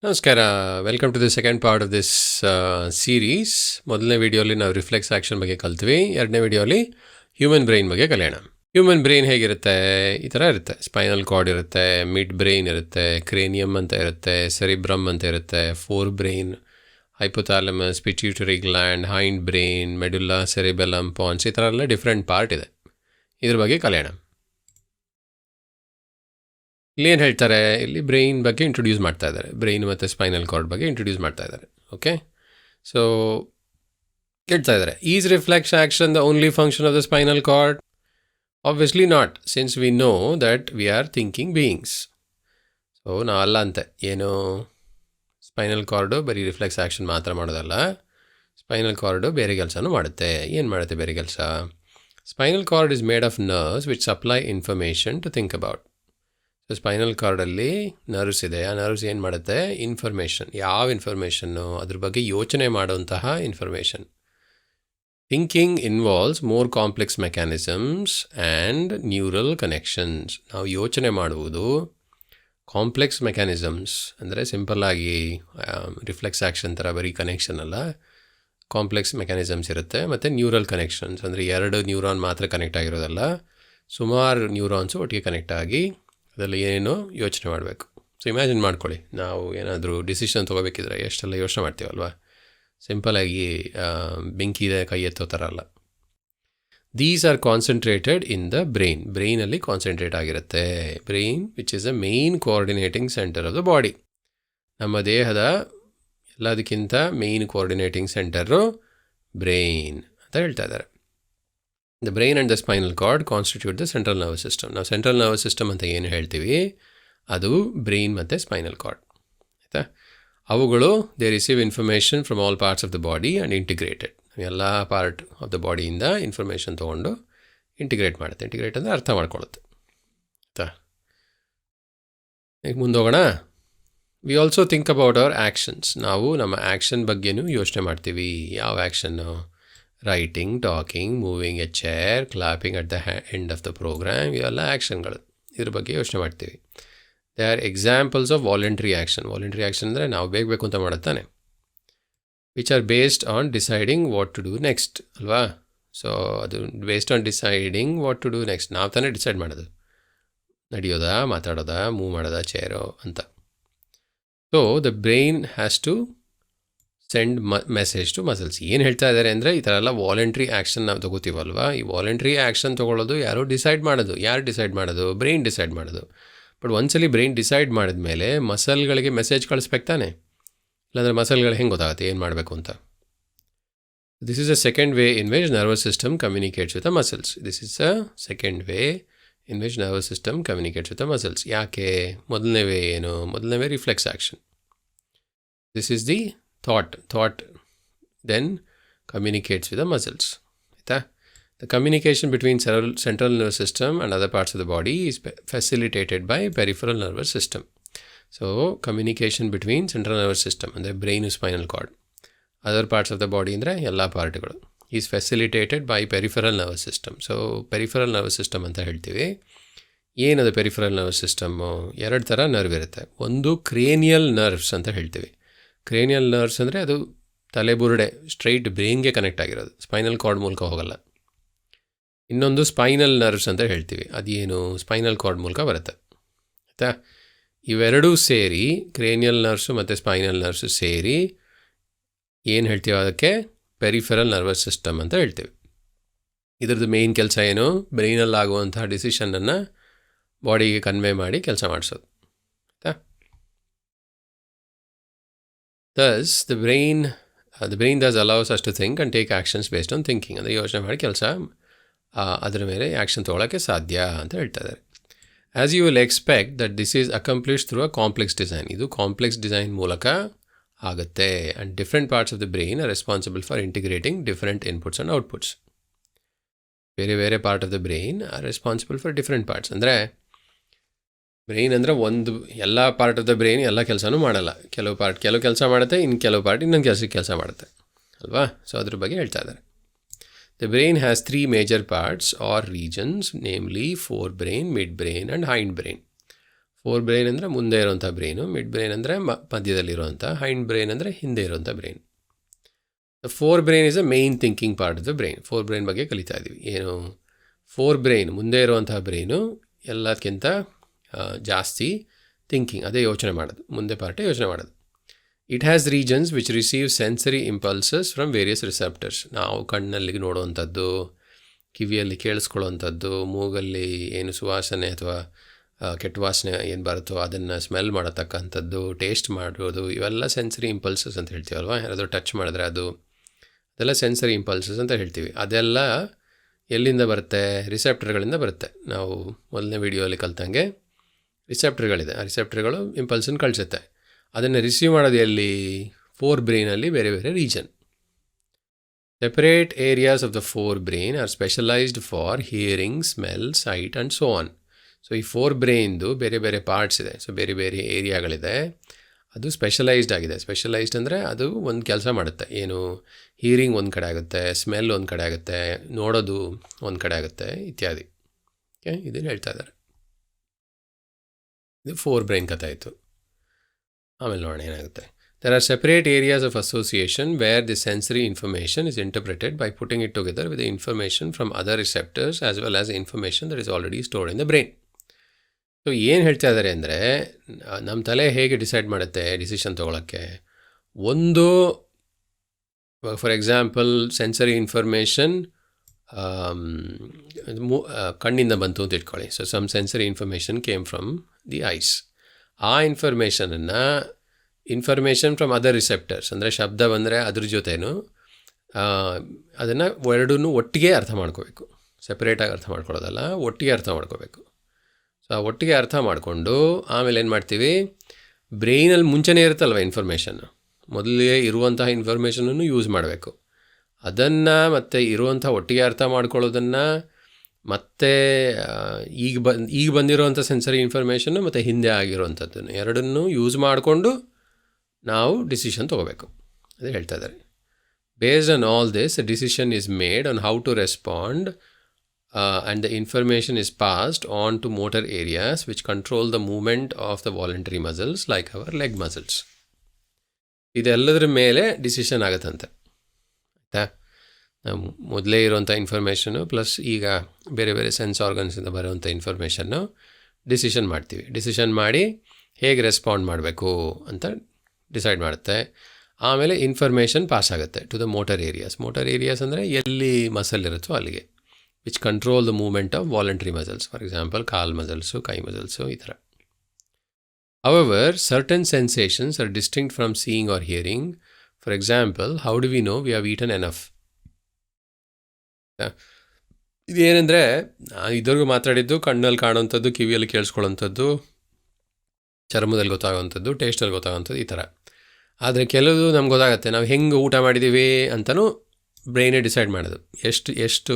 ನಮಸ್ಕಾರ. Welcome to the second part of this series. ಮೊದಲನೇ ವಿಡಿಯೋಲಿ ನಾವು ರಿಫ್ಲೆಕ್ಸ್ ಆ್ಯಕ್ಷನ್ ಬಗ್ಗೆ ಕಲ್ತ್ವಿ. ಎರಡನೇ ವಿಡಿಯೋಲಿ ಹ್ಯೂಮನ್ ಬ್ರೈನ್ ಬಗ್ಗೆ ಕಲಿಯೋಣ. ಹ್ಯೂಮನ್ ಬ್ರೈನ್ ಹೇಗಿರುತ್ತೆ? ಈ ಥರ ಇರುತ್ತೆ. ಸ್ಪೈನಲ್ ಕಾರ್ಡ್ ಇರುತ್ತೆ, ಮಿಡ್ ಬ್ರೈನ್ ಇರುತ್ತೆ, ಕ್ರೇನಿಯಮ್ ಅಂತ ಇರುತ್ತೆ, ಸೆರಿಬ್ರಮ್ ಅಂತ ಇರುತ್ತೆ, fore brain, hypothalamus, pituitary gland, hind brain, medulla, cerebellum, pons, ಈ ಥರ ಎಲ್ಲ ಡಿಫ್ರೆಂಟ್ ಪಾರ್ಟ್ ಇದೆ. ಇದ್ರ ಬಗ್ಗೆ ಕಲಿಯೋಣ. ಇಲ್ಲಿ ಏನು ಹೇಳ್ತಾರೆ? ಇಲ್ಲಿ ಬ್ರೈನ್ ಬಗ್ಗೆ ಇಂಟ್ರೊಡ್ಯೂಸ್ ಮಾಡ್ತಾ ಇದ್ದಾರೆ. ಬ್ರೈನ್ ಮತ್ತು ಸ್ಪೈನಲ್ ಕಾರ್ಡ್ ಬಗ್ಗೆ ಇಂಟ್ರೊಡ್ಯೂಸ್ ಮಾಡ್ತಾ ಇದ್ದಾರೆ. ಓಕೆ, ಸೊ ಹೇಳ್ತಾ ಇದ್ದಾರೆ, is reflex action the only function of the spinal cord? Obviously not, since we know that we are thinking beings. So ನಾವಲ್ಲ ಅಂತೆ. ಏನು, ಸ್ಪೈನಲ್ ಕಾರ್ಡು ಬರೀ ರಿಫ್ಲೆಕ್ಸ್ ಆ್ಯಕ್ಷನ್ ಮಾತ್ರ ಮಾಡೋದಲ್ಲ, ಸ್ಪೈನಲ್ ಕಾರ್ಡು ಬೇರೆ ಕೆಲಸನೂ ಮಾಡುತ್ತೆ. ಏನು ಮಾಡುತ್ತೆ ಬೇರೆ ಕೆಲಸ? Spinal cord is made of nerves which supply information to think about. So spinal ಕಾರ್ಡಲ್ಲಿ ನರ್ವ್ಸ್ ಇದೆ. ಆ ನರ್ವ್ಸ್ ಏನು ಮಾಡುತ್ತೆ? ಇನ್ಫಾರ್ಮೇಷನ್. ಯಾವ ಇನ್ಫಾರ್ಮೇಷನ್ನು? ಅದ್ರ ಬಗ್ಗೆ ಯೋಚನೆ ಮಾಡುವಂತಹ information. Thinking involves more complex mechanisms and neural connections. ನಾವು ಯೋಚನೆ ಮಾಡುವುದು ಕಾಂಪ್ಲೆಕ್ಸ್ ಮೆಕ್ಯಾನಿಸಮ್ಸ್ ಅಂದರೆ ಸಿಂಪಲ್ಲಾಗಿ ರಿಫ್ಲೆಕ್ಸ್ ಆ್ಯಕ್ಷನ್ ಥರ ಬರೀ ಕನೆಕ್ಷನ್ ಅಲ್ಲ, ಕಾಂಪ್ಲೆಕ್ಸ್ ಮೆಕ್ಯಾನಿಸಮ್ಸ್ ಇರುತ್ತೆ. ಮತ್ತು ನ್ಯೂರಲ್ ಕನೆಕ್ಷನ್ಸ್ ಅಂದರೆ ಎರಡು ನ್ಯೂರಾನ್ ಮಾತ್ರ ಕನೆಕ್ಟ್ ಆಗಿರೋದಲ್ಲ, ಸುಮಾರು ನ್ಯೂರಾನ್ಸು ಒಟ್ಟಿಗೆ ಕನೆಕ್ಟ್ ಆಗಿ ಅದರಲ್ಲಿ ಏನೇನೋ ಯೋಚನೆ ಮಾಡಬೇಕು. ಸೊ ಇಮ್ಯಾಜಿನ್ ಮಾಡ್ಕೊಳ್ಳಿ, ನಾವು ಏನಾದರೂ ಡಿಸಿಷನ್ ತೊಗೋಬೇಕಿದ್ರೆ ಎಷ್ಟೆಲ್ಲ ಯೋಚನೆ ಮಾಡ್ತೀವಲ್ವ. ಸಿಂಪಲಾಗಿ ಬೆಂಕಿದೆ ಕೈ ಎತ್ತೋ ಥರ ಅಲ್ಲ. These are concentrated in the brain. ಬ್ರೈನಲ್ಲಿ ಕಾನ್ಸಂಟ್ರೇಟ್ ಆಗಿರುತ್ತೆ. Brain which is a main coordinating centre of the body. ನಮ್ಮ ದೇಹದ ಎಲ್ಲದಕ್ಕಿಂತ ಮೇನ್ ಕೋಆರ್ಡಿನೇಟಿಂಗ್ ಸೆಂಟರು ಬ್ರೈನ್ ಅಂತ ಹೇಳ್ತಾ ಇದ್ದಾರೆ. The brain and the spinal card constitute the central nervous system. ನಾವು central nervous system ಅಂತ ಏನು ಹೇಳ್ತೀವಿ, ಅದು ಬ್ರೈನ್ ಮತ್ತು ಸ್ಪೈನಲ್ ಕಾರ್ಡ್. ಆಯಿತಾ? ಅವುಗಳು they receive information from all parts of the body and integrated. ಎಲ್ಲ ಪಾರ್ಟ್ ಆಫ್ ದ ಬಾಡಿಯಿಂದ ಇನ್ಫಾರ್ಮೇಷನ್ ತೊಗೊಂಡು ಇಂಟಿಗ್ರೇಟ್ ಮಾಡುತ್ತೆ. ಇಂಟಿಗ್ರೇಟ್ ಅಂದರೆ ಅರ್ಥ ಮಾಡ್ಕೊಳ್ಳುತ್ತೆ. ಆಯಿತಾ? ಈಗ ಮುಂದೋಗೋಣ. We also think about our actions. ನಾವು ನಮ್ಮ ಆ್ಯಕ್ಷನ್ ಬಗ್ಗೆನೂ ಯೋಚನೆ ಮಾಡ್ತೀವಿ. ಯಾವ ಆ್ಯಕ್ಷನ್ನು? Writing, talking, moving a chair, clapping at the end of the programme, ಇವೆಲ್ಲ ಆ್ಯಕ್ಷನ್ಗಳು. ಇದ್ರ ಬಗ್ಗೆ ಯೋಚನೆ ಮಾಡ್ತೀವಿ. They are examples of voluntary action. Voluntary action ಅಂದರೆ ನಾವು ಬೇಕು ಅಂತ ಮಾಡುತ್ತಾನೆ. Which are based on deciding what to do next ಅಲ್ವಾ? ಸೊ ಅದು based on deciding what to do next. ನಾವು ತಾನೇ ಡಿಸೈಡ್ ಮಾಡೋದು, ನಡೆಯೋದಾ, ಮಾತಾಡೋದಾ, ಮೂವ್ ಮಾಡೋದಾ, ಚೇರೋ ಅಂತ. So the brain has to send message to muscles. ಏನು ಹೇಳ್ತಾ ಇದ್ದಾರೆ ಅಂದರೆ, ಈ ಥರ ಎಲ್ಲ ವಾಲಂಟ್ರಿ ಆ್ಯಕ್ಷನ್ ನಾವು ತೊಗೋತೀವಲ್ವ, ಈ ವಾಲಂಟ್ರಿ ಆ್ಯಕ್ಷನ್ ತೊಗೊಳ್ಳೋದು ಯಾರು ಡಿಸೈಡ್ ಮಾಡೋದು? ಯಾರು ಡಿಸೈಡ್ ಮಾಡೋದು? ಬ್ರೈನ್ ಡಿಸೈಡ್ ಮಾಡೋದು. ಬಟ್ ಒಂದ್ಸಲಿ ಬ್ರೈನ್ ಡಿಸೈಡ್ ಮಾಡಿದ್ಮೇಲೆ ಮಸಲ್ಗಳಿಗೆ ಮೆಸೇಜ್ ಕಳಿಸ್ಬೇಕು ತಾನೆ. ಇಲ್ಲಾಂದರೆ ಮಸಲ್ಗಳು ಹೆಂಗೆ ಗೊತ್ತಾಗುತ್ತೆ ಏನು ಮಾಡಬೇಕು ಅಂತ? This is a second way in which nervous system communicates with the muscles. This is a second way in which nervous system communicates with the muscles. ಯಾಕೆ? ಮೊದಲನೇ ವೇ ಏನು? ಮೊದಲನೇ way reflex action. This is the thought then communicates with the muscles. The communication between central nervous system and other parts of the body is facilitated by peripheral nervous system. So communication between central nervous system and the brain and spinal cord, other parts of the body andre ella partgalu is facilitated by peripheral nervous system. So peripheral nervous system anta ಹೇಳ್ತೀವಿ. ಏನದು peripheral nervous system? ಎರಡು ಥರ nerve ಇರುತ್ತೆ. ಒಂದು cranial nerves ಅಂತ ಹೇಳ್ತೀವಿ. Cranial nerves ಅಂದರೆ ಅದು ತಲೆಬುರುಡೆ ಸ್ಟ್ರೈಟ್ ಬ್ರೈನ್ಗೆ ಕನೆಕ್ಟ್ ಆಗಿರೋದು, ಸ್ಪೈನಲ್ ಕಾರ್ಡ್ ಮೂಲಕ ಹೋಗಲ್ಲ. ಇನ್ನೊಂದು ಸ್ಪೈನಲ್ ನರ್ವ್ಸ್ ಅಂತ ಹೇಳ್ತೀವಿ. ಅದೇನು? ಸ್ಪೈನಲ್ ಕಾರ್ಡ್ ಮೂಲಕ ಬರುತ್ತೆ. ಆಯಿತಾ? ಇವೆರಡೂ ಸೇರಿ, ಕ್ರೇನಿಯಲ್ ನರ್ವ್ಸು ಮತ್ತು ಸ್ಪೈನಲ್ ನರ್ವ್ಸು ಸೇರಿ ಏನು ಹೇಳ್ತೀವಿ? ಅದಕ್ಕೆ ಪೆರಿಫೆರಲ್ ನರ್ವಸ್ ಸಿಸ್ಟಮ್ ಅಂತ ಹೇಳ್ತೀವಿ. ಇದ್ರದ್ದು ಮೇಯ್ನ್ ಕೆಲಸ ಏನು? ಬ್ರೈನಲ್ಲಿ ಆಗುವಂತಹ ಡಿಸಿಷನನ್ನು ಬಾಡಿಗೆ ಕನ್ವೆ ಮಾಡಿ ಕೆಲಸ ಮಾಡಿಸೋದು. ಆಯಿತಾ? Thus, the brain thus allows us to think and take actions based on thinking. ಅಂದರೆ ಯೋಚನೆ ಮಾಡಿ ಕೆಲಸ ಅದರ ಮೇಲೆ ಆ್ಯಕ್ಷನ್ ತೊಗೊಳ್ಳೋಕ್ಕೆ ಸಾಧ್ಯ ಅಂತ ಹೇಳ್ತಾ ಇದ್ದಾರೆ. As you will expect that this is accomplished through a complex design. ಇದು ಕಾಂಪ್ಲೆಕ್ಸ್ ಡಿಸೈನ್ ಮೂಲಕ ಆಗುತ್ತೆ. And different parts of the brain are responsible for integrating different inputs and outputs. ಬೇರೆ ಬೇರೆ part of the brain are responsible for different parts. ಅಂದರೆ brain ಅಂದರೆ ಒಂದು ಎಲ್ಲ part of the brain ಎಲ್ಲ ಕೆಲಸನೂ ಮಾಡಲ್ಲ. ಕೆಲವು ಪಾರ್ಟ್ ಕೆಲವು ಕೆಲಸ ಮಾಡುತ್ತೆ, ಇನ್ನು ಕೆಲವು ಪಾರ್ಟ್ ಇನ್ನೊಂದು ಕೆಲಸ ಮಾಡುತ್ತೆ ಅಲ್ವಾ? ಸೊ ಅದ್ರ ಬಗ್ಗೆ ಹೇಳ್ತಾ ಇದ್ದಾರೆ. The brain has 3 major parts or regions, namely forebrain, mid brain and hind brain. Forebrain ಅಂದರೆ ಮುಂದೆ ಇರೋಂಥ ಬ್ರೈನು, ಮಿಡ್ ಬ್ರೈನ್ ಅಂದರೆ ಮಧ್ಯದಲ್ಲಿರುವಂಥ, ಹೈಂಡ್ ಬ್ರೈನ್ ಅಂದರೆ ಹಿಂದೆ ಇರೋಂಥ brain. The four brain is a main thinking part of the brain. Four brain ಬಗ್ಗೆ ಕಲಿತಾ ಇದ್ದೀವಿ. ಏನು ಫೋರ್ ಬ್ರೈನ್, ಮುಂದೆ ಇರುವಂತಹ ಬ್ರೈನು ಎಲ್ಲದಕ್ಕಿಂತ ಜಾಸ್ತಿ ಥಿಂಕಿಂಗ್, ಅದೇ ಯೋಚನೆ ಮಾಡೋದು, ಮುಂದೆ ಪಾರ್ಟೇ ಯೋಚನೆ ಮಾಡೋದು. It has regions which receive sensory impulses from various receptors. ನಾವು ಕಣ್ಣಲ್ಲಿ ನೋಡುವಂಥದ್ದು, ಕಿವಿಯಲ್ಲಿ ಕೇಳಿಸ್ಕೊಳ್ಳುವಂಥದ್ದು, ಮೂಗಲ್ಲಿ ಏನು ಸುವಾಸನೆ ಅಥವಾ ಕೆಟ್ಟ ವಾಸನೆ ಏನು ಬರುತ್ತೋ ಅದನ್ನು ಸ್ಮೆಲ್ ಮಾಡತಕ್ಕಂಥದ್ದು, ಟೇಸ್ಟ್ ಮಾಡೋದು, ಇವೆಲ್ಲ ಸೆನ್ಸರಿ ಇಂಪಲ್ಸಸ್ ಅಂತ ಹೇಳ್ತೀವಲ್ವ. ಯಾರಾದರೂ ಟಚ್ ಮಾಡಿದ್ರೆ ಅದೆಲ್ಲ ಸೆನ್ಸರಿ ಇಂಪಲ್ಸಸ್ ಅಂತ ಹೇಳ್ತೀವಿ. ಅದೆಲ್ಲ ಎಲ್ಲಿಂದ ಬರುತ್ತೆ? ರಿಸೆಪ್ಟರ್ಗಳಿಂದ ಬರುತ್ತೆ. ನಾವು ಮೊದಲನೇ ವೀಡಿಯೋಲಿ ಕಲ್ತಂಗೆ ರಿಸೆಪ್ಟರ್ಗಳಿದೆ. ಆ ರಿಸೆಪ್ಟರ್ಗಳು ಇಂಪಲ್ಸನ್ನು ಕಳಿಸುತ್ತೆ. ಅದನ್ನು ರಿಸೀವ್ ಮಾಡೋದು ಎಲ್ಲಿ? ಫೋರ್ ಬ್ರೈನಲ್ಲಿ ಬೇರೆ ಬೇರೆ region. Separate areas of the forebrain are specialised for hearing, smell, sight and so on. So ಈ ಫೋರ್ ಬ್ರೈನ್ದು ಬೇರೆ ಬೇರೆ ಪಾರ್ಟ್ಸ್ ಇದೆ. ಸೊ ಬೇರೆ ಬೇರೆ ಏರಿಯಾಗಳಿದೆ. ಅದು ಸ್ಪೆಷಲೈಸ್ಡ್ ಆಗಿದೆ. ಸ್ಪೆಷಲೈಸ್ಡ್ ಅಂದರೆ ಅದು ಒಂದು ಕೆಲಸ ಮಾಡುತ್ತೆ. ಏನು, ಹಿಯರಿಂಗ್ ಒಂದು ಕಡೆ ಆಗುತ್ತೆ, ಸ್ಮೆಲ್ ಒಂದು ಕಡೆ ಆಗುತ್ತೆ, ನೋಡೋದು ಒಂದು ಕಡೆ ಆಗುತ್ತೆ, ಇತ್ಯಾದಿ. ಓಕೆ, ಇದನ್ನು ಹೇಳ್ತಾ ಇದ್ದಾರೆ. ಇದು ಫೋರ್ ಬ್ರೈನ್ ಕಥೆ ಆಯಿತು. ಆಮೇಲೆ ನೋಡೋಣ ಏನಾಗುತ್ತೆ. There are separate areas of association where the sensory information is interpreted by putting it together with the information from other receptors as well as the information that is already stored in the brain. So ಏನು ಹೇಳ್ತಾ ಇದ್ದಾರೆ ಅಂದರೆ, ನಮ್ಮ ತಲೆ ಹೇಗೆ decide ಮಾಡುತ್ತೆ decision ತೊಗೊಳಕ್ಕೆ? ಒಂದು, ಫಾರ್ ಎಕ್ಸಾಂಪಲ್ ಸೆನ್ಸರಿ ಇನ್ಫಾರ್ಮೇಷನ್ ಕಣ್ಣಿಂದ ಬಂತು ಅಂತ ಇಟ್ಕೊಳ್ಳಿ. So some sensory information came from the eyes. ಆ ಇನ್ಫಾರ್ಮೇಷನ್ ಫ್ರಮ್ ಅದರ್ ರಿಸೆಪ್ಟರ್ಸ್, ಅಂದರೆ ಶಬ್ದ ಬಂದರೆ ಅದ್ರ ಜೊತೆನೂ ಅದನ್ನು ಎರಡನ್ನೂ ಒಟ್ಟಿಗೆ ಅರ್ಥ ಮಾಡ್ಕೋಬೇಕು. ಸೆಪ್ರೇಟಾಗಿ ಅರ್ಥ ಮಾಡ್ಕೊಳ್ಳೋದಲ್ಲ, ಒಟ್ಟಿಗೆ ಅರ್ಥ ಮಾಡ್ಕೋಬೇಕು. ಸೊ ಆ ಒಟ್ಟಿಗೆ ಅರ್ಥ ಮಾಡಿಕೊಂಡು ಆಮೇಲೆ ಏನು ಮಾಡ್ತೀವಿ, ಬ್ರೈನಲ್ಲಿ ಮುಂಚೆನೇ ಇರುತ್ತಲ್ವ ಇನ್ಫಾರ್ಮೇಷನ್, ಮೊದಲೇ ಇರುವಂತಹ ಇನ್ಫಾರ್ಮೇಷನನ್ನು ಯೂಸ್ ಮಾಡಬೇಕು. ಅದನ್ನು ಮತ್ತು ಇರುವಂಥ ಒಟ್ಟಿಗೆ ಅರ್ಥ ಮಾಡ್ಕೊಳ್ಳೋದನ್ನು ಮತ್ತು ಈಗ ಬಂದಿರೋವಂಥ ಸೆನ್ಸರಿ ಇನ್ಫಾರ್ಮೇಷನ್ನು ಮತ್ತು ಹಿಂದೆ ಆಗಿರುವಂಥದ್ದನ್ನು ಎರಡನ್ನೂ ಯೂಸ್ ಮಾಡಿಕೊಂಡು ನಾವು ಡಿಸಿಷನ್ ತೊಗೋಬೇಕು. ಅದೇ ಹೇಳ್ತಾ ಇದ್ದಾರೆ. Based on all this, a decision is made on how to respond and the information is passed on to motor areas which control the movement of the voluntary muscles like our leg muscles. ಇದೆಲ್ಲದರ ಮೇಲೆ decision ಆಗುತ್ತಂತೆ. ಆಯಿತಾ? ನಾವು ಮೊದಲೇ ಇರುವಂಥ information plus ಈಗ ಬೇರೆ ಬೇರೆ sense ಆರ್ಗನ್ಸಿಂದ ಬರುವಂಥ ಇನ್ಫಾರ್ಮೇಷನ್ನು ಡಿಸಿಷನ್ ಮಾಡ್ತೀವಿ. ಡಿಸಿಷನ್ ಮಾಡಿ ಹೇಗೆ ರೆಸ್ಪಾಂಡ್ ಮಾಡಬೇಕು ಅಂತ ಡಿಸೈಡ್ ಮಾಡುತ್ತೆ. ಆಮೇಲೆ ಇನ್ಫಾರ್ಮೇಷನ್ ಪಾಸ್ ಆಗುತ್ತೆ to the motor areas. Motor areas ಅಂದರೆ ಎಲ್ಲಿ ಮಸಲ್ ಇರುತ್ತೋ ಅಲ್ಲಿಗೆ, which control the movement of voluntary muscles. For example, call muscles, ಕೈ ಮಸಲ್ಸು, ಈ ಥರ. However, certain sensations are distinct from seeing or hearing. For example, how do we know we have eaten enough? ಇದೇನೆಂದರೆ, ಇದುವರೆಗೂ ಮಾತಾಡಿದ್ದು ಕಣ್ಣಲ್ಲಿ ಕಾಣುವಂಥದ್ದು, ಕಿವಿಯಲ್ಲಿ ಕೇಳಿಸ್ಕೊಳ್ಳೋವಂಥದ್ದು, ಚರ್ಮದಲ್ಲಿ ಗೊತ್ತಾಗೋವಂಥದ್ದು, ಟೇಸ್ಟಲ್ಲಿ ಗೊತ್ತಾಗೋವಂಥದ್ದು, ಈ ಥರ. ಆದರೆ ಕೆಲವು ನಮ್ಗೆ ಗೊತ್ತಾಗುತ್ತೆ, ನಾವು ಹೆಂಗೆ ಊಟ ಮಾಡಿದ್ದೀವಿ ಅಂತಲೂ ಬ್ರೈನೇ ಡಿಸೈಡ್ ಮಾಡೋದು. ಎಷ್ಟು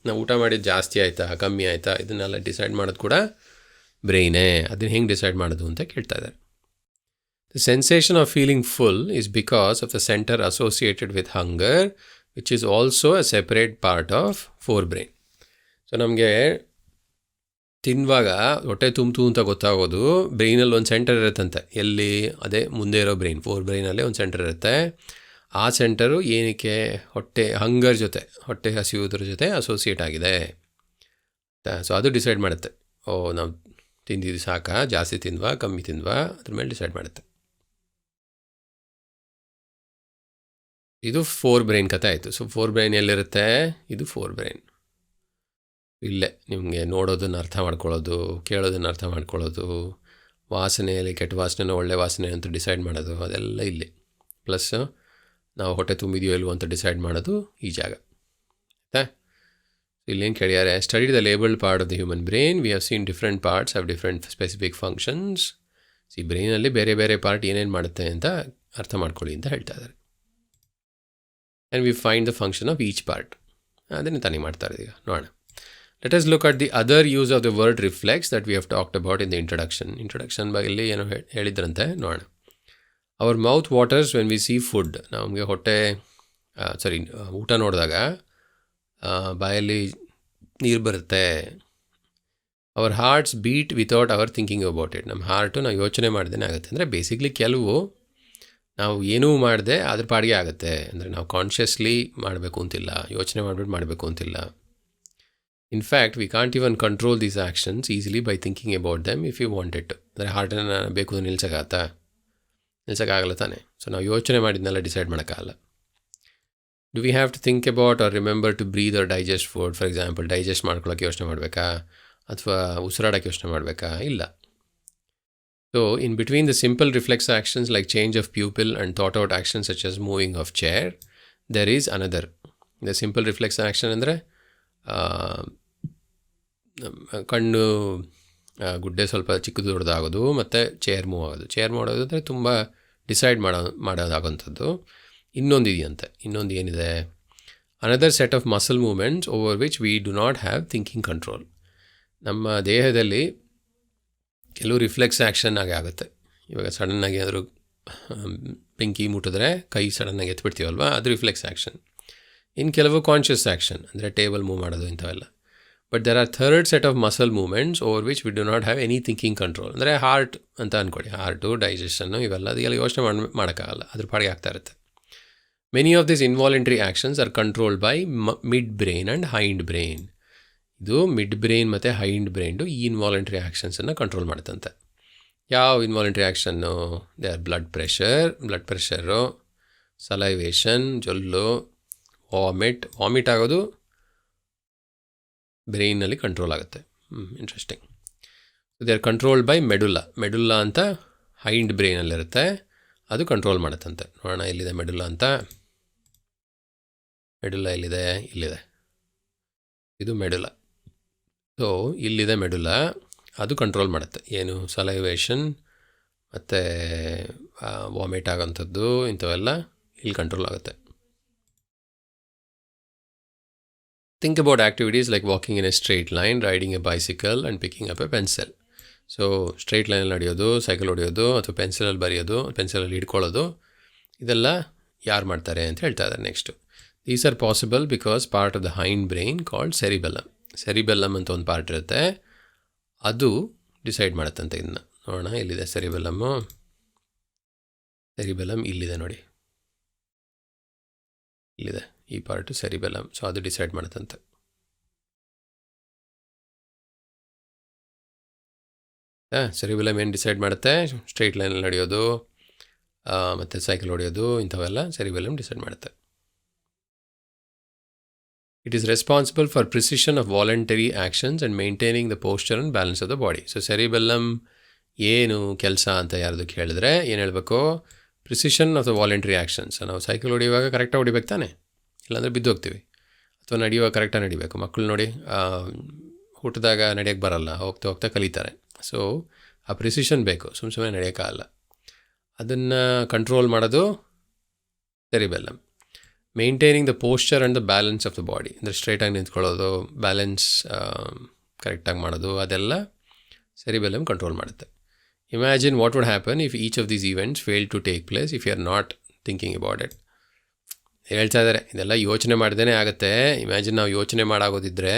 ನಾವು ಊಟ ಮಾಡಿದ್ದು ಜಾಸ್ತಿ ಆಯಿತಾ ಕಮ್ಮಿ ಆಯಿತಾ ಇದನ್ನೆಲ್ಲ ಡಿಸೈಡ್ ಮಾಡೋದು ಕೂಡ ಬ್ರೈನೇ. ಅದನ್ನು ಹೆಂಗೆ ಡಿಸೈಡ್ ಮಾಡೋದು ಅಂತ ಕೇಳ್ತಾ ಇದ್ದಾರೆ. The sensation of feeling full is because of the centre associated with hunger which is also a separate part of four brain. So ನಮಗೆ ತಿನ್ನುವಾಗ ಹೊಟ್ಟೆ ತುಂಬಿತು ಅಂತ ಗೊತ್ತಾಗೋದು ಬ್ರೈನಲ್ಲಿ ಒಂದು ಸೆಂಟರ್ ಇರುತ್ತಂತೆ. ಎಲ್ಲಿ? ಅದೇ ಮುಂದೆ ಇರೋ ಬ್ರೈನ್, ಫೋರ್ ಬ್ರೈನಲ್ಲೇ ಒಂದು ಸೆಂಟರ್ ಇರುತ್ತೆ. ಆ ಸೆಂಟರು ಏನಕ್ಕೆ? ಹಂಗರ್ ಜೊತೆ, ಹೊಟ್ಟೆ ಹಸಿಯುವುದ್ರ ಜೊತೆ ಅಸೋಸಿಯೇಟ್ ಆಗಿದೆ. ಸೊ ಅದು ಡಿಸೈಡ್ ಮಾಡುತ್ತೆ. ನಾವು ತಿಂದಿದ್ದು ಸಾಕಾ, ಜಾಸ್ತಿ ತಿಂದ್ವಾ, ಕಮ್ಮಿ ತಿಂದ್ವಾ, ಅದ್ರ ಮೇಲೆ ಡಿಸೈಡ್ ಮಾಡುತ್ತೆ. ಇದು ಫೋರ್ ಬ್ರೈನ್ ಕಥೆ ಆಯಿತು. ಸೊ ಫೋರ್ ಬ್ರೈನ್ ಎಲ್ಲಿರುತ್ತೆ? ಇದು ಫೋರ್ ಬ್ರೈನ್ ಇಲ್ಲೇ. ನಿಮಗೆ ನೋಡೋದನ್ನು ಅರ್ಥ ಮಾಡ್ಕೊಳ್ಳೋದು, ಕೇಳೋದನ್ನು ಅರ್ಥ ಮಾಡ್ಕೊಳ್ಳೋದು, ವಾಸನೆಯಲ್ಲಿ ಕೆಟ್ಟ ವಾಸನೆನೋ ಒಳ್ಳೆ ವಾಸನೆ ಅಂತ ಡಿಸೈಡ್ ಮಾಡೋದು, ಅದೆಲ್ಲ ಇಲ್ಲಿ. ಪ್ಲಸ್ ನಾವು ಹೊಟ್ಟೆ ತುಂಬಿದೆಯೋ ಇಲ್ವೋ ಅಂತ ಡಿಸೈಡ್ ಮಾಡೋದು ಈ ಜಾಗ. ಆಯಿತಾ? ಇಲ್ಲೇನು ಕೇಳಿದ್ದಾರೆ, study the labelled part of the human brain. We have seen different parts have different specific functions. ಈ ಬ್ರೈನಲ್ಲಿ ಬೇರೆ ಬೇರೆ ಪಾರ್ಟ್ ಏನೇನು ಮಾಡುತ್ತೆ ಅಂತ ಅರ್ಥ ಮಾಡ್ಕೊಳ್ಳಿ ಅಂತ ಹೇಳ್ತಾ ಇದ್ದಾರೆ. And we find the function of each part. ಅದನ್ನು ತಾನೇ ಮಾಡ್ತಾರೆ ಈಗ. ನೋಡೋಣ. Let us look at the other use of the word reflex that we have talked about in the introduction ಬಗ್ಗೆ ಏನೋ ಹೇಳಿದ್ರಂತೆ. ನೋಡೋಣ. Our mouth waters when we see food. ನಮಗೆ ಊಟ ನೋಡಿದಾಗ ಬಾಯಲ್ಲಿ ನೀರು ಬರುತ್ತೆ. Our hearts beat without our thinking about it. ನಮ್ಮ ಹಾರ್ಟು ನಾವು ಯೋಚನೆ ಮಾಡ್ದೇ ಆಗುತ್ತೆ. ಅಂದರೆ ಬೇಸಿಕ್ಲಿ ಕೆಲವು ನಾವು ಏನೂ ಮಾಡದೆ ಅದ್ರ ಪಾಡಿಗೆ ಆಗುತ್ತೆ. ಅಂದರೆ ನಾವು ಕಾನ್ಷಿಯಸ್ಲಿ ಮಾಡಬೇಕು ಅಂತಿಲ್ಲ, ಯೋಚನೆ ಮಾಡಿಬಿಟ್ಟು ಮಾಡಬೇಕು ಅಂತಿಲ್ಲ. In fact we can't even control these actions easily by thinking about them if you want it. ಅಂದರೆ ಹಾರ್ಟನ್ನು ಬೇಕು ಅಂತ ನಿಲ್ಸೋಕ್ಕಾಗಲ್ಲ ತಾನೆ. ಸೊ ನಾವು ಯೋಚನೆ ಮಾಡಿದ್ನೆಲ್ಲ ಡಿಸೈಡ್ ಮಾಡೋಕ್ಕಾಗಲ್ಲ. Do we have to think about or remember to breathe or digest food? For example digest ಮಾಡ್ಕೊಳ್ಳೋಕ್ಕೆ ಯೋಚನೆ ಮಾಡಬೇಕಾ, ಅಥವಾ ಉಸಿರಾಡೋಕ್ಕೆ ಯೋಚನೆ ಮಾಡಬೇಕಾ? ಇಲ್ಲ. So, in between the simple reflex actions like change of pupil and thought out actions such as moving of chair, there is another. The simple reflex action ಅಂದರೆ ಕಣ್ಣು ಗುಡ್ಡೆ ಸ್ವಲ್ಪ ಚಿಕ್ಕದು ದೊಡ್ಡದಾಗೋದು ಮತ್ತು ಚೇರ್ ಮೂವ್ ಆಗೋದು. ಚೇರ್ ಮಾಡೋದು ಅಂದರೆ ತುಂಬ ಡಿಸೈಡ್ ಮಾಡೋದಾಗೋಂಥದ್ದು. ಇನ್ನೊಂದು ಏನಿದೆ, another set of muscle movements over which we do not have thinking control. ನಮ್ಮ ದೇಹದಲ್ಲಿ ಕೆಲವು ರಿಫ್ಲೆಕ್ಸ್ ಆ್ಯಕ್ಷನ್ ಆಗುತ್ತೆ. ಇವಾಗ ಸಡನ್ನಾಗಿ ಏನಾದರೂ ಬೆಂಕಿ ಮುಟ್ಟಿದ್ರೆ ಕೈ ಸಡನ್ನಾಗಿ ಎತ್ಬಿಡ್ತೀವಲ್ವ, ಅದು ರಿಫ್ಲೆಕ್ಸ್ ಆ್ಯಕ್ಷನ್. ಇನ್ನು ಕೆಲವು ಕಾನ್ಷಿಯಸ್ ಆ್ಯಕ್ಷನ್ ಅಂದರೆ ಟೇಬಲ್ ಮೂವ್ ಮಾಡೋದು ಇಂಥವೆಲ್ಲ. But there are third set of muscle movements over which we do not have any thinking control. ಅಂದರೆ ಹಾರ್ಟ್ ಅಂತ ಅಂದ್ಕೊಳ್ಳಿ, ಹಾರ್ಟು, ಡೈಜೆಷನ್ನು ಇವೆಲ್ಲ ಅದೆಲ್ಲ ಯೋಚನೆ ಮಾಡೋಕ್ಕಾಗಲ್ಲ, ಅದ್ರ ಪಾಡಿಗೆ ಆಗ್ತಾ ಇರುತ್ತೆ. Many of this involuntary actions are controlled by mid brain and hind brain. ಇದು ಮಿಡ್ ಬ್ರೈನ್ ಮತ್ತು ಹೈಂಡ್ ಬ್ರೈನ್ಡು ಈ ಇನ್ವಾಲಂಟ್ರಿ ಆ್ಯಕ್ಷನ್ಸನ್ನು ಕಂಟ್ರೋಲ್ ಮಾಡುತ್ತಂತೆ. ಯಾವ ಇನ್ವಾಲಂಟ್ರಿ ಆ್ಯಕ್ಷನ್ನು? They are blood pressure, salivation, ಜೊಲ್ಲು, ವಾಮಿಟ್ ಆಗೋದು ಬ್ರೈನಲ್ಲಿ ಕಂಟ್ರೋಲ್ ಆಗುತ್ತೆ. Interesting. They are controlled by medulla ಅಂತ ಹೈಂಡ್ ಬ್ರೈನಲ್ಲಿರುತ್ತೆ, ಅದು ಕಂಟ್ರೋಲ್ ಮಾಡುತ್ತಂತೆ. ನೋಡೋಣ ಎಲ್ಲಿದೆ ಮೆಡುಲ್ಲಾ ಅಂತ. ಮೆಡುಲ್ಲಾ ಇಲ್ಲಿದೆ. ಇದು ಮೆಡುಲ್ಲಾ. ಸೊ ಇಲ್ಲಿದೆ ಮೆಡುಲ್ಲಾ, ಅದು ಕಂಟ್ರೋಲ್ ಮಾಡುತ್ತೆ. ಏನು? ಸಲೈವೇಷನ್ ಮತ್ತು ವಾಮಿಟ್ ಆಗೋಂಥದ್ದು ಇಂಥವೆಲ್ಲ ಇಲ್ಲಿ ಕಂಟ್ರೋಲ್ ಆಗುತ್ತೆ. Think about activities like walking in a straight line, riding a bicycle and picking up a pencil. So straight ಲೈನಲ್ಲಿ ನಡೆಯೋದು, ಸೈಕಲ್ ಹೊಡೆಯೋದು, ಅಥವಾ ಪೆನ್ಸಿಲಲ್ಲಿ ಬರೆಯೋದು, ಪೆನ್ಸಿಲಲ್ಲಿ ಹಿಡ್ಕೊಳ್ಳೋದು, ಇದೆಲ್ಲ ಯಾರು ಮಾಡ್ತಾರೆ ಅಂತ ಹೇಳ್ತಾ ಇದ್ದಾರೆ. Next, these are possible because part of the hind brain called cerebellum ಅಂತ ಒಂದು ಪಾರ್ಟ್ ಇರುತ್ತೆ, ಅದು ಡಿಸೈಡ್ ಮಾಡುತ್ತಂತೆ ಇದನ್ನು. ನೋಡೋಣ ಎಲ್ಲಿದೆ ಸೆರಿಬೆಲ್ಲಮ್ ಇಲ್ಲಿದೆ ನೋಡಿ, ಇಲ್ಲಿದೆ ಈ ಪಾರ್ಟು ಸೆರಿಬೆಲ್ಲಮ್. ಸೊ ಅದು ಡಿಸೈಡ್ ಮಾಡುತ್ತಂತೆ. ಸೆರಿಬೆಲ್ಲಮ್ ಏನು ಡಿಸೈಡ್ ಮಾಡುತ್ತೆ? ಸ್ಟ್ರೈಟ್ ಲೈನಲ್ಲಿ ನಡೆಯೋದು ಮತ್ತು ಸೈಕಲ್ ಹೊಡೆಯೋದು ಇಂಥವೆಲ್ಲ ಸೆರಿಬೆಲ್ಲಮ್ ಡಿಸೈಡ್ ಮಾಡುತ್ತೆ. It is responsible for precision of voluntary actions and maintaining the posture and balance of the body. So cerebellum ಏನು ಕೆಲಸ ಅಂತ ಯಾರ್ದು ಕೇಳಿದ್ರೆ ಏನು ಹೇಳಬೇಕು? Precision of the voluntary actions. ನಾವು ಸೈಕಲ್ ಹೊಡೆಯುವಾಗ ಕರೆಕ್ಟಾಗಿ ಹೊಡಿಬೇಕು ತಾನೆ, ಇಲ್ಲಾಂದರೆ ಬಿದ್ದು ಹೋಗ್ತೀವಿ. ಅಥವಾ ನಡೆಯುವಾಗ ಕರೆಕ್ಟಾಗಿ ನಡಿಬೇಕು. ಮಕ್ಕಳು ನೋಡಿ ಹುಟ್ಟಿದಾಗ ನಡೆಯೋಕ್ಕೆ ಬರಲ್ಲ, ಹೋಗ್ತಾ ಕಲಿತಾರೆ. ಸೊ ಆ ಪ್ರಿಸಿಷನ್ ಬೇಕು, ಸುಮ್ಮನೆ ನಡೆಯೋಕ್ಕಾಗಲ್ಲ. ಅದನ್ನು ಕಂಟ್ರೋಲ್ ಮಾಡೋದು ಸೆರಿಬೆಲ್ಲಮ್. Maintaining the posture and the balance of the body, ಅಂದರೆ ಸ್ಟ್ರೈಟಾಗಿ ನಿಂತ್ಕೊಳ್ಳೋದು, ಬ್ಯಾಲೆನ್ಸ್ ಕರೆಕ್ಟಾಗಿ ಮಾಡೋದು, ಅದೆಲ್ಲ ಸೆರಿಬೆಲ್ಲಮ್ ಕಂಟ್ರೋಲ್ ಮಾಡುತ್ತೆ. Imagine what would happen if each of these events fail to take place if you are not thinking about it. ಹೇಳ್ತಾ ಇದ್ದಾರೆ ಇದೆಲ್ಲ ಯೋಚನೆ ಮಾಡ್ದೇ ಆಗುತ್ತೆ. ಇಮ್ಯಾಜಿನ್ ನಾವು ಯೋಚನೆ ಮಾಡಾಗೋದಿದ್ದರೆ,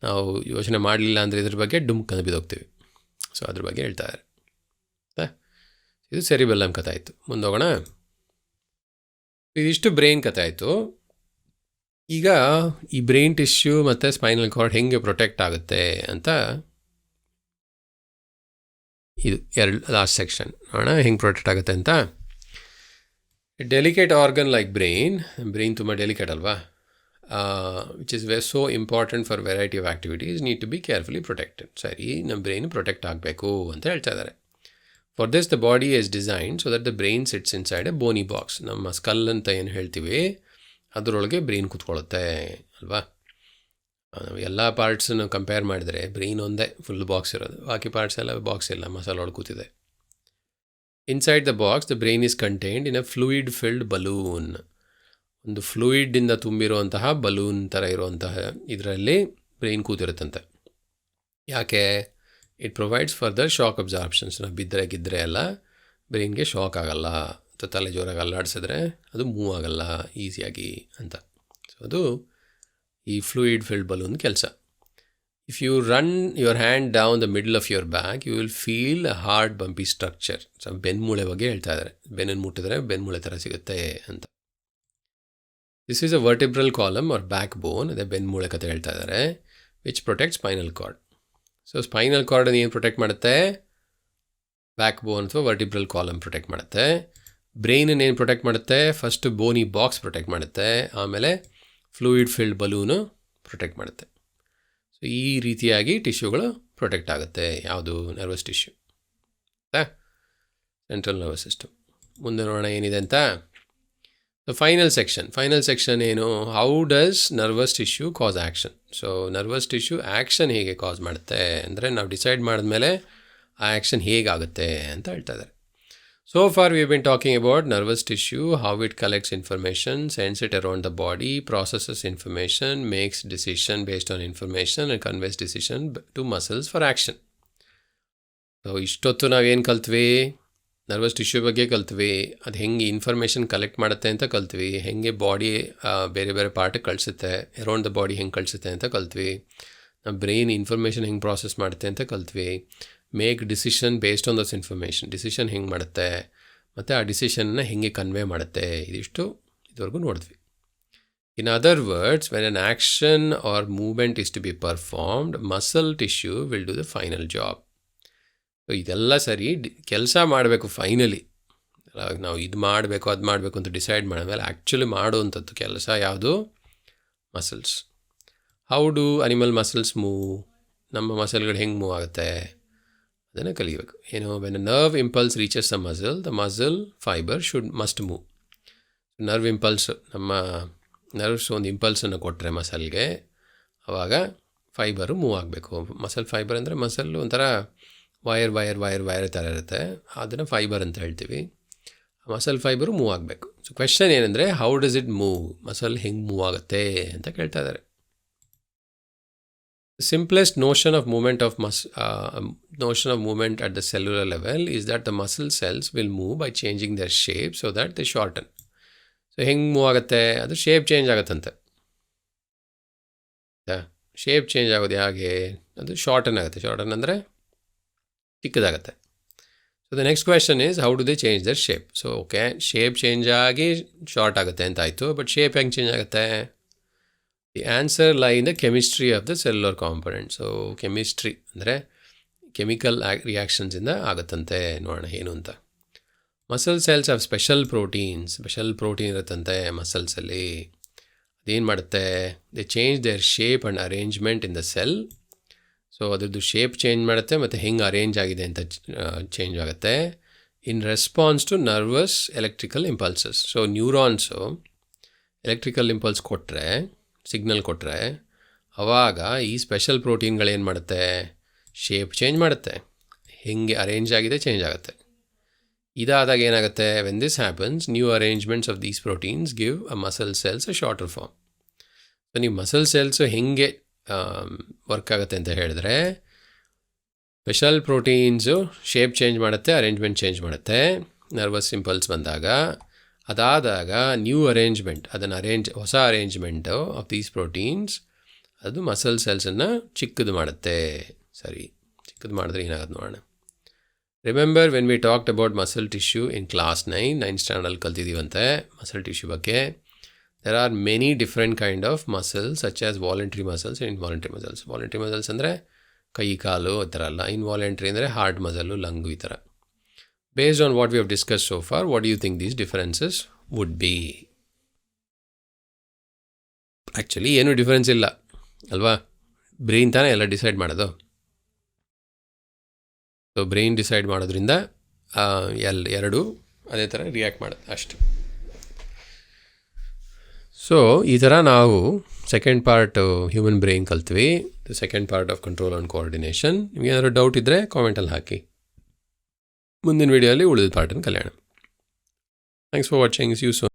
ನಾವು ಯೋಚನೆ ಮಾಡಲಿಲ್ಲ ಅಂದರೆ ಇದ್ರ ಬಗ್ಗೆ ಡುಮ್ಕಂದು ಬಿದ್ದೋಗ್ತೀವಿ. ಸೊ ಅದ್ರ ಬಗ್ಗೆ ಹೇಳ್ತಾ ಇದ್ದಾರೆ. ಇದು ಸೆರಿಬೆಲ್ಲಮ್ ಕಥೆ ಆಯಿತು. ಮುಂದೋಗೋಣ. ಇದಿಷ್ಟು ಬ್ರೈನ್ ಕಥೆ ಆಯಿತು. ಈಗ ಈ ಬ್ರೈನ್ ಟಿಶ್ಯೂ ಮತ್ತು ಸ್ಪೈನಲ್ ಕಾರ್ಡ್ ಹೆಂಗೆ ಪ್ರೊಟೆಕ್ಟ್ ಆಗುತ್ತೆ ಅಂತ ಇದು ಲಾಸ್ಟ್ ಸೆಕ್ಷನ್ ನೋಡೋಣ, ಹೆಂಗೆ ಪ್ರೊಟೆಕ್ಟ್ ಆಗುತ್ತೆ ಅಂತ. ಡೆಲಿಕೇಟ್ ಆರ್ಗನ್ ಲೈಕ್ ಬ್ರೈನ್ ತುಂಬ ಡೆಲಿಕೇಟ್ ಅಲ್ವಾ, which is so important for variety of activities need to be carefully protected. ಸರಿ, ನಮ್ಮ ಬ್ರೈನ್ ಪ್ರೊಟೆಕ್ಟ್ ಆಗಬೇಕು ಅಂತ ಹೇಳ್ತಾ ಇದ್ದಾರೆ. For this the body is design so that the brain sits inside a bony box. ನಮ್ಮ skull ಅಂತ ಏನು ಹೇಳ್ತೀವಿ ಅದರೊಳಗೆ ಬ್ರೈನ್ ಕೂತ್ಕೊಳ್ಳುತ್ತೆ ಅಲ್ವಾ. ಎಲ್ಲ ಪಾರ್ಟ್ಸನ್ನು ಕಂಪೇರ್ ಮಾಡಿದರೆ ಬ್ರೈನ್ ಒಂದೇ ಫುಲ್ ಬಾಕ್ಸ್ ಇರೋದು, ಬಾಕಿ ಪಾರ್ಟ್ಸ್ ಎಲ್ಲ ಬಾಕ್ಸ್ ಇಲ್ಲ, ಮಸಾಲೆ ಒಳಗೆ ಕೂತಿದೆ. Inside the box the brain is contained in a fluid filled balloon. ಒಂದು ಫ್ಲೂಯಿಡ್ಡಿಂದ ತುಂಬಿರುವಂತಹ ಬಲೂನ್ ಥರ ಇರುವಂತಹ ಇದರಲ್ಲಿ ಬ್ರೈನ್ ಕೂತಿರುತ್ತಂತೆ. ಯಾಕೆ? It provides further shock absorptions. ನಾವು ಗಿದ್ರೆ ಎಲ್ಲ ಬ್ರೈನ್ಗೆ ಶಾಕ್ ಆಗಲ್ಲ, ಅಥವಾ ತಲೆ ಜೋರಾಗಿ ಅಲ್ಲಾಡಿಸಿದ್ರೆ ಅದು ಮೂವ್ ಆಗಲ್ಲ ಈಸಿಯಾಗಿ ಅಂತ. ಸೊ ಅದು ಈ ಫ್ಲೂಯಿಡ್ ಫಿಲ್ಡ್ ಬಲೂನ್ ಕೆಲಸ. If you run your hand down the middle of your back, you will feel a hard bumpy structure. So ಬೆನ್ಮೂಳೆ ಬಗ್ಗೆ ಹೇಳ್ತಾ ಇದ್ದಾರೆ. ಬೆನ್ನನ್ನು ಮುಟ್ಟಿದ್ರೆ ಬೆನ್ಮೂಳೆ ಥರ ಸಿಗುತ್ತೆ ಅಂತ. This is a vertebral column or back bone, ಅದೇ ಬೆನ್ಮೂಳೆ ಕತೆ ಹೇಳ್ತಾ ಇದ್ದಾರೆ, which protect spinal cord. So spinal ಕಾರ್ಡನ್ನು ಏನು ಪ್ರೊಟೆಕ್ಟ್ ಮಾಡುತ್ತೆ? ಬ್ಯಾಕ್ ಬೋನ್ ಅಥವಾ ವರ್ಟಿಬ್ರಲ್ ಕಾಲಮ್ ಪ್ರೊಟೆಕ್ಟ್ ಮಾಡುತ್ತೆ. ಬ್ರೈನನ್ನು ಏನು ಪ್ರೊಟೆಕ್ಟ್ ಮಾಡುತ್ತೆ? ಫಸ್ಟ್ ಬೋನಿ ಬಾಕ್ಸ್ ಪ್ರೊಟೆಕ್ಟ್ ಮಾಡುತ್ತೆ, ಆಮೇಲೆ ಫ್ಲೂಯಿಡ್ ಫಿಲ್ಡ್ ಬಲೂನು ಪ್ರೊಟೆಕ್ಟ್ ಮಾಡುತ್ತೆ. ಸೊ ಈ ರೀತಿಯಾಗಿ ಟಿಶ್ಯೂಗಳು ಪ್ರೊಟೆಕ್ಟ್ ಆಗುತ್ತೆ. ಯಾವುದು? Nervous tissue, central nervous system. ಮುಂದೆ ನೋಡೋಣ ಏನಿದೆ ಅಂತ. ಫೈನಲ್ ಸೆಕ್ಷನ್ ಏನು? How does nervous tissue cause action. So nervous tissue action ಹೇಗೆ ಕಾಸ್ ಮಾಡುತ್ತೆ ಅಂದರೆ ನಾವು ಡಿಸೈಡ್ ಮಾಡಿದ್ಮೇಲೆ ಆ ಆ್ಯಕ್ಷನ್ ಹೇಗಾಗುತ್ತೆ ಅಂತ ಹೇಳ್ತಾ ಇದ್ದಾರೆ. So far we have been talking about nervous tissue, how it collects information, sends it around the body, processes information, makes decision based on information and conveys decision to muscles for action. So ಇಷ್ಟೊತ್ತು ನಾವೇನು ಕಲ್ತ್ವಿ? Nervous tissue ಬಗ್ಗೆ ಕಲ್ತ್ವಿ, ಅದು ಹೆಂಗೆ information collect ಮಾಡುತ್ತೆ ಅಂತ ಕಲ್ತ್ವಿ, ಹೆಂಗೆ body ಬೇರೆ ಬೇರೆ ಪಾರ್ಟಿಗೆ ಕಳಿಸುತ್ತೆ, ಅರೌಂಡ್ ದ ಬಾಡಿ ಹೆಂಗೆ ಕಳಿಸುತ್ತೆ ಅಂತ ಕಲ್ತ್ವಿ, ನಮ್ಮ ಬ್ರೈನ್ ಇನ್ಫಾರ್ಮೇಷನ್ ಹೆಂಗೆ ಪ್ರಾಸೆಸ್ ಮಾಡುತ್ತೆ ಅಂತ ಕಲ್ತ್ವಿ, make decision based on those information, decision ಹೆಂಗೆ ಮಾಡುತ್ತೆ ಮತ್ತು ಆ ಡಿಸಿಷನ್ನ ಹೆಂಗೆ ಕನ್ವೆ ಮಾಡುತ್ತೆ, ಇದಿಷ್ಟು ಇದುವರೆಗೂ ನೋಡಿದ್ವಿ. In other words, when an action or movement is to be performed, muscle tissue will do the final job. So ಇದೆಲ್ಲ ಸರಿ, ಕೆಲಸ ಮಾಡಬೇಕು ಫೈನಲಿ. ನಾವು ಇದು ಮಾಡಬೇಕು ಅದು ಮಾಡಬೇಕು ಅಂತ ಡಿಸೈಡ್ ಮಾಡಿದ್ಮೇಲೆ ಆ್ಯಕ್ಚುಲಿ ಮಾಡುವಂಥದ್ದು ಕೆಲಸ ಯಾವುದು? Muscles. How do animal muscles move? ನಮ್ಮ ಮಸಲ್ಗಳು ಹೆಂಗೆ ಮೂವ್ ಆಗುತ್ತೆ ಅದನ್ನು ಕಲಿಯಬೇಕು. ಏನು? When a nerve impulse reaches a muscle, the muscle fibre must move. Nerve impulse, ನಮ್ಮ ನರ್ವ್ಸ್ ಒಂದು ಇಂಪಲ್ಸನ್ನು ಕೊಟ್ಟರೆ ಮಸಲ್ಗೆ, ಆವಾಗ ಫೈಬರು ಮೂವ್ ಆಗಬೇಕು. ಮಸಲ್ ಫೈಬರ್ ಅಂದರೆ ಮಸಲ್ ಒಂಥರ ವೈರ್ ಥರ ಇರುತ್ತೆ, ಅದನ್ನು ಫೈಬರ್ ಅಂತ ಹೇಳ್ತೀವಿ. ಮಸಲ್ ಫೈಬರು ಮೂವ್ ಆಗಬೇಕು. ಸೊ ಕ್ವೆಶ್ಚನ್ ಏನಂದರೆ, how does it move? Muscle ಹೆಂಗೆ ಮೂವ್ ಆಗುತ್ತೆ ಅಂತ ಕೇಳ್ತಾ ಇದ್ದಾರೆ. The simplest notion of movement at the cellular level is that the muscle cells will move by changing their shape so that they shorten. So ಹೆಂಗೆ move ಆಗುತ್ತೆ? ಅದು shape change ಆಗುತ್ತಂತೆ. Shape change ಆಗೋದು ಹೇಗೆ? ಅದು ಶಾರ್ಟನ್ ಆಗುತ್ತೆ. Shorten ಅಂದರೆ ಚಿಕ್ಕದಾಗುತ್ತೆ. So the next question is, how do they change their shape? So okay, shape change ಆಗಿ ಶಾರ್ಟ್ ಆಗುತ್ತೆ ಅಂತ ಆಯಿತು, ಬಟ್ ಶೇಪ್ ಹೆಂಗೆ ಚೇಂಜ್ ಆಗುತ್ತೆ? The answer lie in the chemistry of the cellular component. So chemistry ಅಂದರೆ chemical ರಿಯಾಕ್ಷನ್ಸಿಂದ ಆಗುತ್ತಂತೆ. ನೋಡೋಣ ಏನು ಅಂತ. Muscle cells have special protein ಇರುತ್ತಂತೆ ಮಸಲ್ಸಲ್ಲಿ. ಅದೇನು ಮಾಡುತ್ತೆ? They change their shape and arrangement in the cell. So ಅದ್ರದ್ದು ಶೇಪ್ ಚೇಂಜ್ ಮಾಡುತ್ತೆ ಮತ್ತು ಹೆಂಗೆ ಅರೇಂಜ್ ಆಗಿದೆ ಅಂತ ಚೇಂಜ್ ಆಗುತ್ತೆ in response to nervous electrical impulses. So neurons electrical impulse signal ಕೊಟ್ಟರೆ ಆವಾಗ ಈ ಸ್ಪೆಷಲ್ ಪ್ರೋಟೀನ್ಗಳೇನು ಮಾಡುತ್ತೆ? ಶೇಪ್ ಚೇಂಜ್ ಮಾಡುತ್ತೆ, ಹೆಂಗೆ ಅರೇಂಜ್ ಆಗಿದೆ ಚೇಂಜ್ ಆಗುತ್ತೆ. ಇದಾದಾಗ ಏನಾಗುತ್ತೆ? When this happens, new arrangements of these proteins give a muscle cells a shorter form. So ನೀವು ಮಸಲ್ ಸೆಲ್ಸು ಹೆಂಗೆ ವರ್ಕ್ ಆಗುತ್ತೆ ಅಂತ ಹೇಳಿದ್ರೆ, ಸ್ಪೆಷಲ್ ಪ್ರೋಟೀನ್ಸು ಶೇಪ್ ಚೇಂಜ್ ಮಾಡುತ್ತೆ, ಅರೇಂಜ್ಮೆಂಟ್ ಚೇಂಜ್ ಮಾಡುತ್ತೆ ನರ್ವಸ್ ಇಂಪಲ್ಸ್ ಬಂದಾಗ. ಅದಾದಾಗ ನ್ಯೂ ಅರೇಂಜ್ಮೆಂಟ್, ಹೊಸ ಅರೇಂಜ್ಮೆಂಟು ಆಫ್ ದೀಸ್ ಪ್ರೋಟೀನ್ಸ್ ಅದು ಮಸಲ್ ಸೆಲ್ಸನ್ನು ಚಿಕ್ಕದು ಮಾಡುತ್ತೆ. ಸರಿ, ಚಿಕ್ಕದು ಮಾಡಿದ್ರೆ ಏನಾಗುತ್ತೆ ನೋಡೋಣ. Remember when we talked about muscle tissue in class 9th standard ಕಲ್ತಿದ್ದೀವಂತೆ ಮಸಲ್ ಟಿಶ್ಯೂ ಬಗ್ಗೆ. There are many different kind of muscles such as voluntary muscles and involuntary muscles. Voluntary muscles ಅಂದರೆ ಕೈ ಕಾಲು ಈ ಥರ ಅಲ್ಲ. ಇನ್ವಾಲಂಟ್ರಿ ಅಂದರೆ ಹಾರ್ಟ್ ಮಸಲ್ಲು, ಲಂಗು ಈ ಥರ. Based on what we have discussed so far, what do you think these differences would be? Actually, ಏನೂ difference ಇಲ್ಲ ಅಲ್ವಾ? ಬ್ರೈನ್ ತಾನೇ ಎಲ್ಲ ಡಿಸೈಡ್ ಮಾಡೋದು. ಸೊ ಬ್ರೈನ್ ಡಿಸೈಡ್ ಮಾಡೋದ್ರಿಂದ ಎರಡು ಅದೇ ಥರ ರಿಯಾಕ್ಟ್ ಮಾಡೋದು ಅಷ್ಟೆ. ಸೊ ಈ ಥರ ನಾವು ಸೆಕೆಂಡ್ ಪಾರ್ಟ್ ಹ್ಯೂಮನ್ ಬ್ರೈನ್ ಕಲ್ತ್ವಿ, second part of control and coordination. ನಿಮಗೇನಾದ್ರು ಡೌಟ್ ಇದ್ದರೆ ಕಾಮೆಂಟಲ್ಲಿ ಹಾಕಿ. ಮುಂದಿನ ವೀಡಿಯೋಲಿ ಉಳಿದ ಪಾರ್ಟನ್ನು ಕಲಿಯೋಣ. Thanks for watching. You so